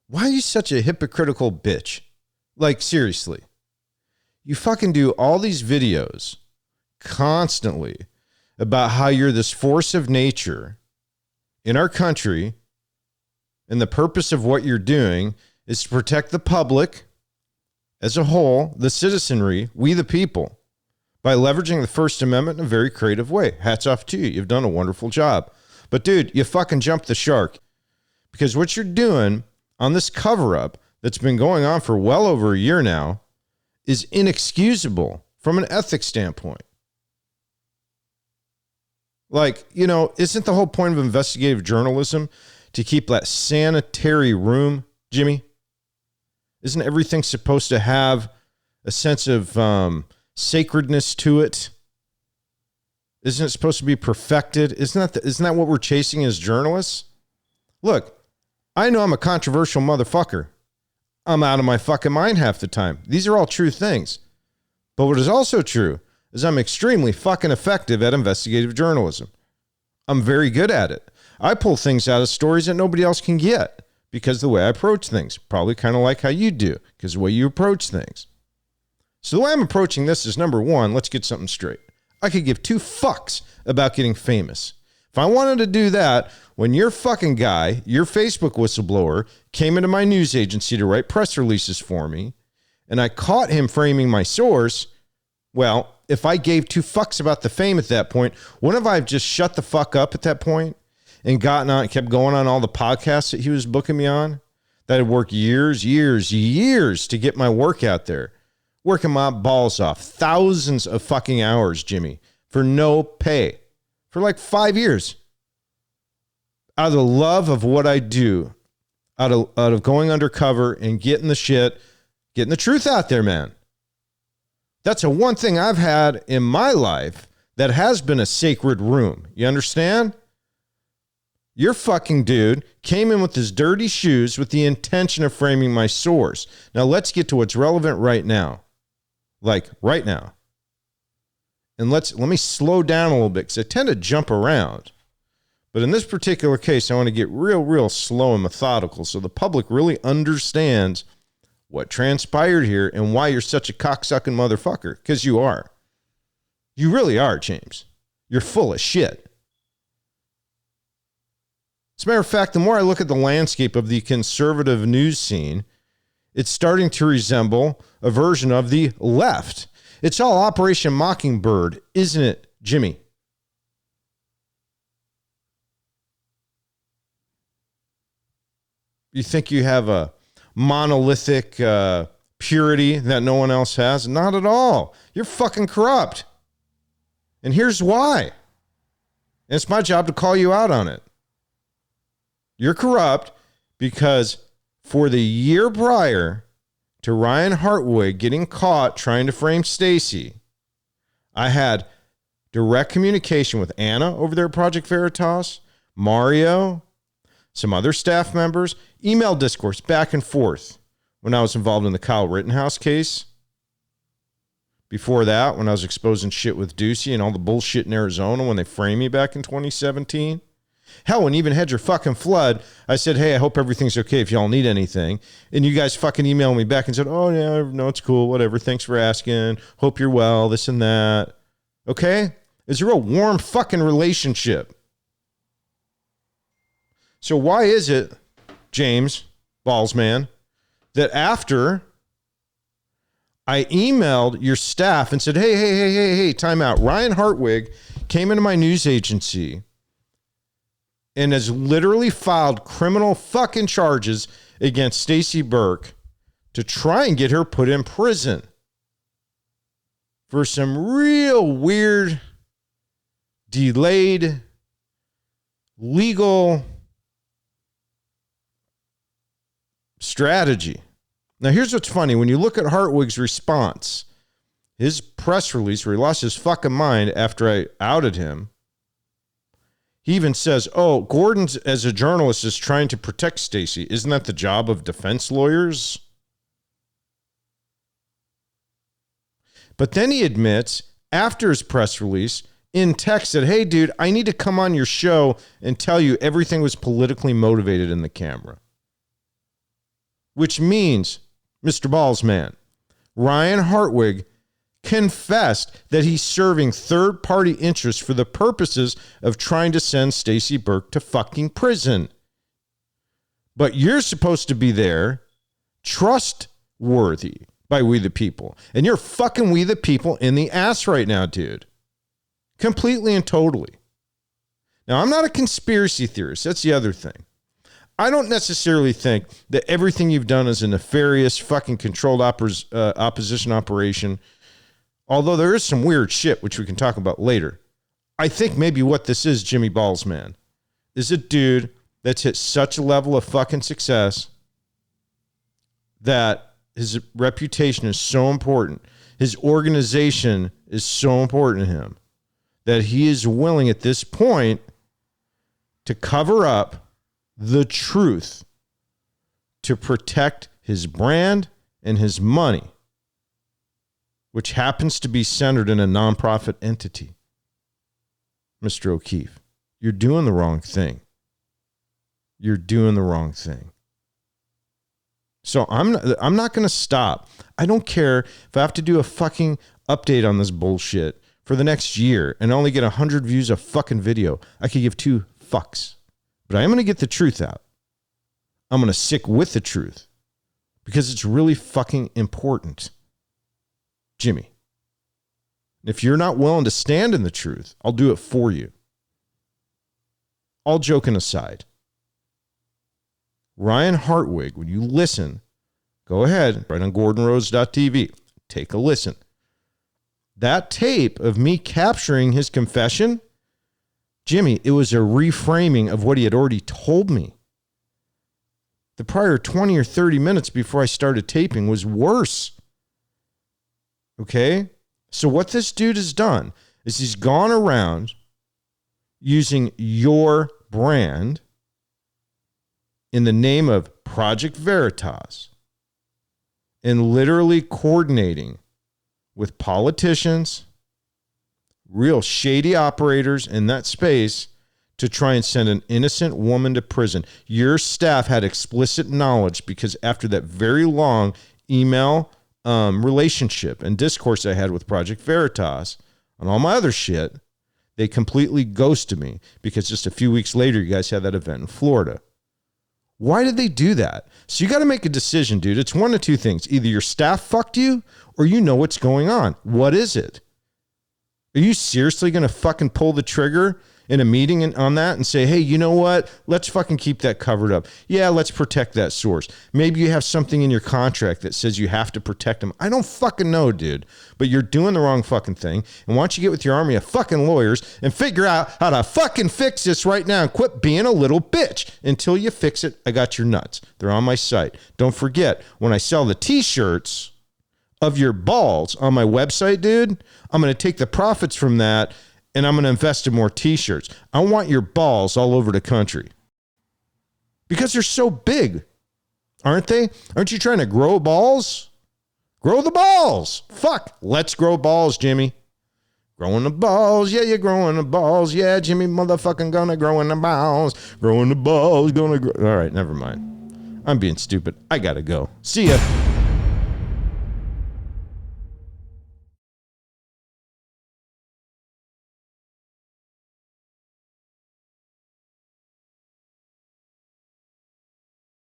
Why are you such a hypocritical bitch? Like, seriously. You fucking do all these videos constantly about how you're this force of nature in our country, and the purpose of what you're doing is to protect the public as a whole, the citizenry, we the people, by leveraging the First Amendment in a very creative way. Hats off to you. You've done a wonderful job. But dude, you fucking jumped the shark, because what you're doing on this cover-up that's been going on for well over a year now is inexcusable from an ethics standpoint. Like, you know, isn't the whole point of investigative journalism to keep that sanitary room, Jimmy? Isn't everything supposed to have a sense of sacredness to it? Isn't it supposed to be perfected? Isn't that what we're chasing as journalists? Look, I know I'm a controversial motherfucker. I'm out of my fucking mind half the time. These are all true things. But what is also true is I'm extremely fucking effective at investigative journalism. I'm very good at it. I pull things out of stories that nobody else can get because of the way I approach things. Probably kind of like how you do, because the way you approach things. So the way I'm approaching this is, number one, let's get something straight. I could give two fucks about getting famous. If I wanted to do that, when your fucking guy, your Facebook whistleblower, came into my news agency to write press releases for me, and I caught him framing my source, well, if I gave two fucks about the fame at that point, wouldn't I have just shut the fuck up at that point and gotten on, kept going on all the podcasts that he was booking me on? That had worked years to get my work out there. Working my balls off. Thousands of fucking hours, Jimmy, for no pay. For like 5 years. Out of the love of what I do. Out of going undercover and getting the shit, getting the truth out there, man. That's a one thing I've had in my life that has been a sacred room. You understand? Your fucking dude came in with his dirty shoes with the intention of framing my source. Now let's get to what's relevant right now. Like right now. And let me slow down a little bit, because I tend to jump around. But in this particular case, I want to get real slow and methodical so the public really understands what transpired here and why you're such a cocksucking motherfucker. Because you are. You really are, James. You're full of shit. As a matter of fact, the more I look at the landscape of the conservative news scene, it's starting to resemble a version of the left. It's all Operation Mockingbird, isn't it, Jimmy? You think you have a monolithic purity that no one else has? Not at all. You're fucking corrupt. And here's why. And it's my job to call you out on it. You're corrupt because for the year prior to Ryan Hartwig getting caught trying to frame Stacey, I had direct communication with Anna over there at Project Veritas, Mario, some other staff members, email discourse back and forth when I was involved in the Kyle Rittenhouse case. Before that, when I was exposing shit with Ducey and all the bullshit in Arizona when they framed me back in 2017. Hell, when even Hedger fucking Flood, I said, hey, I hope everything's okay if y'all need anything. And you guys fucking emailed me back and said, oh, yeah, no, it's cool, whatever. Thanks for asking. Hope you're well, this and that. Okay? It's a real warm fucking relationship. So why is it, James Ballsman, that after I emailed your staff and said, hey, time out. Ryan Hartwig came into my news agency and has literally filed criminal fucking charges against Stacey Burke to try and get her put in prison for some real weird, delayed, legal strategy. Now, here's what's funny. When you look at Hartwig's response, his press release where he lost his fucking mind after I outed him, he even says, oh, Gordon, as a journalist, is trying to protect Stacey. Isn't that the job of defense lawyers? But then he admits, after his press release, in text that, hey, dude, I need to come on your show and tell you everything was politically motivated in the camera. which means, Mr. Ballsman, Ryan Hartwig confessed that he's serving third-party interests for the purposes of trying to send Stacey Burke to fucking prison. But you're supposed to be there, trustworthy by We the People. And you're fucking We the People in the ass right now, dude. Completely and totally. Now, I'm not a conspiracy theorist. That's the other thing. I don't necessarily think that everything you've done is a nefarious, fucking controlled opposition operation. Although there is some weird shit, which we can talk about later. I think maybe what this is, Jimmy Ballsman, is a dude that's hit such a level of fucking success that his reputation is so important. His organization is so important to him that he is willing at this point to cover up the truth to protect his brand and his money, which happens to be centered in a nonprofit entity. Mr. O'Keefe, you're doing the wrong thing. You're doing the wrong thing. So I'm not going to stop. I don't care if I have to do a fucking update on this bullshit for the next year and only get 100 views a fucking video. I could give 2 fucks. But I am going to get the truth out. I'm going to stick with the truth because it's really fucking important. Jimmy, if you're not willing to stand in the truth, I'll do it for you. All joking aside, Ryan Hartwig, when you listen, go ahead, right on GordonRose.tv, take a listen. That tape of me capturing his confession, Jimmy, it was a reframing of what he had already told me. The prior 20 or 30 minutes before I started taping was worse. Okay? So what this dude has done is he's gone around using your brand in the name of Project Veritas and literally coordinating with politicians, real shady operators in that space to try and send an innocent woman to prison. Your staff had explicit knowledge because after that very long email relationship and discourse I had with Project Veritas on all my other shit, they completely ghosted me because just a few weeks later, you guys had that event in Florida. Why did they do that? So you got to make a decision, dude. It's one of 2 things. Either your staff fucked you or you know what's going on. What is it? Are you seriously going to fucking pull the trigger in a meeting on that and say, hey, you know what? Let's fucking keep that covered up. Yeah, let's protect that source. Maybe you have something in your contract that says you have to protect them. I don't fucking know, dude. But you're doing the wrong fucking thing. And why don't you get with your army of fucking lawyers and figure out how to fucking fix this right now and quit being a little bitch. Until you fix it, I got your nuts. They're on my site. Don't forget, when I sell the t-shirts of your balls on my website, dude, I'm going to take the profits from that and I'm going to invest in more t-shirts. I want your balls all over the country because they're so big, aren't they? Aren't you trying to grow balls? Grow the balls. Fuck. Let's grow balls, Jimmy. Growing the balls. Yeah, you're growing the balls. Yeah, Jimmy motherfucking gonna grow in the balls. Growing the balls. Gonna grow. All right, never mind. I'm being stupid. I gotta go. See ya.